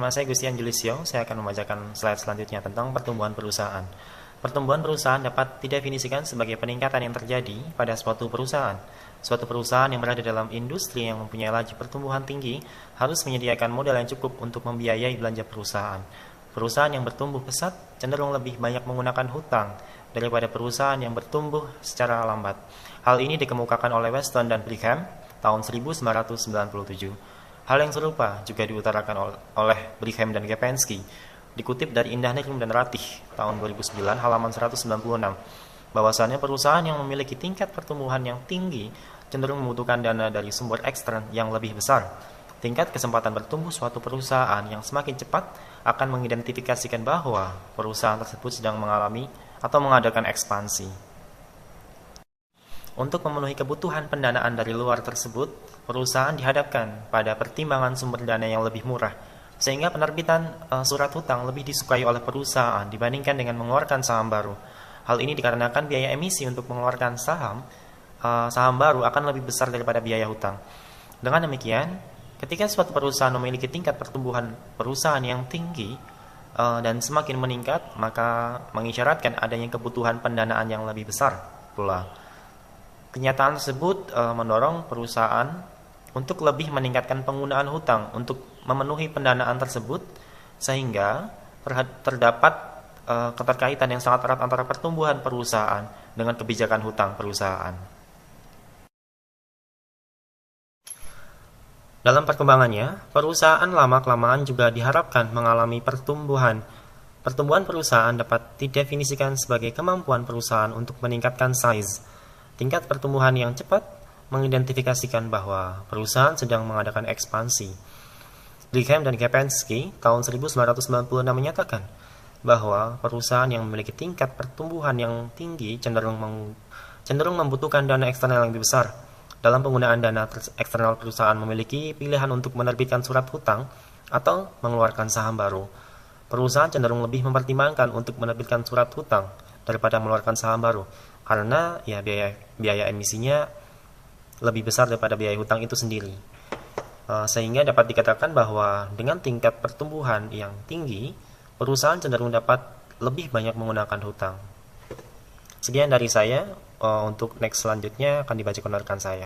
Nama saya Gustian Julisio. Saya akan membacakan slide selanjutnya tentang pertumbuhan perusahaan. Pertumbuhan perusahaan dapat didefinisikan sebagai peningkatan yang terjadi pada suatu perusahaan. Suatu perusahaan yang berada dalam industri yang mempunyai laju pertumbuhan tinggi harus menyediakan modal yang cukup untuk membiayai belanja perusahaan. Perusahaan yang bertumbuh pesat cenderung lebih banyak menggunakan hutang daripada perusahaan yang bertumbuh secara lambat. Hal ini dikemukakan oleh Weston dan Brigham tahun 1997. Hal yang serupa juga diutarakan oleh Brigham dan Gapenski, dikutip dari Indah Ningrum dan Ratih tahun 2009 halaman 196, bahwasannya perusahaan yang memiliki tingkat pertumbuhan yang tinggi cenderung membutuhkan dana dari sumber ekstern yang lebih besar. Tingkat kesempatan bertumbuh suatu perusahaan yang semakin cepat akan mengidentifikasikan bahwa perusahaan tersebut sedang mengalami atau mengadakan ekspansi. Untuk memenuhi kebutuhan pendanaan dari luar tersebut, perusahaan dihadapkan pada pertimbangan sumber dana yang lebih murah, sehingga penerbitan surat hutang lebih disukai oleh perusahaan dibandingkan dengan mengeluarkan saham baru. Hal ini dikarenakan biaya emisi untuk mengeluarkan saham baru akan lebih besar daripada biaya hutang. Dengan demikian, ketika suatu perusahaan memiliki tingkat pertumbuhan perusahaan yang tinggi dan semakin meningkat, maka mengisyaratkan adanya kebutuhan pendanaan yang lebih besar pula. Kenyataan tersebut mendorong perusahaan untuk lebih meningkatkan penggunaan hutang untuk memenuhi pendanaan tersebut, sehingga terdapat keterkaitan yang sangat erat antara pertumbuhan perusahaan dengan kebijakan hutang perusahaan. Dalam perkembangannya, perusahaan lama-kelamaan juga diharapkan mengalami pertumbuhan. Pertumbuhan perusahaan dapat didefinisikan sebagai kemampuan perusahaan untuk meningkatkan size. Tingkat pertumbuhan yang cepat mengidentifikasikan bahwa perusahaan sedang mengadakan ekspansi. Brigham dan Gapenski tahun 1996 menyatakan bahwa perusahaan yang memiliki tingkat pertumbuhan yang tinggi cenderung membutuhkan dana eksternal yang lebih besar. Dalam penggunaan dana eksternal, perusahaan memiliki pilihan untuk menerbitkan surat hutang atau mengeluarkan saham baru. Perusahaan cenderung lebih mempertimbangkan untuk menerbitkan surat hutang daripada mengeluarkan saham baru, karena biaya emisinya lebih besar daripada biaya hutang itu sendiri. Sehingga dapat dikatakan bahwa dengan tingkat pertumbuhan yang tinggi, perusahaan cenderung dapat lebih banyak menggunakan hutang. Sekian dari saya. Untuk next selanjutnya akan dibacakan oleh rekan saya.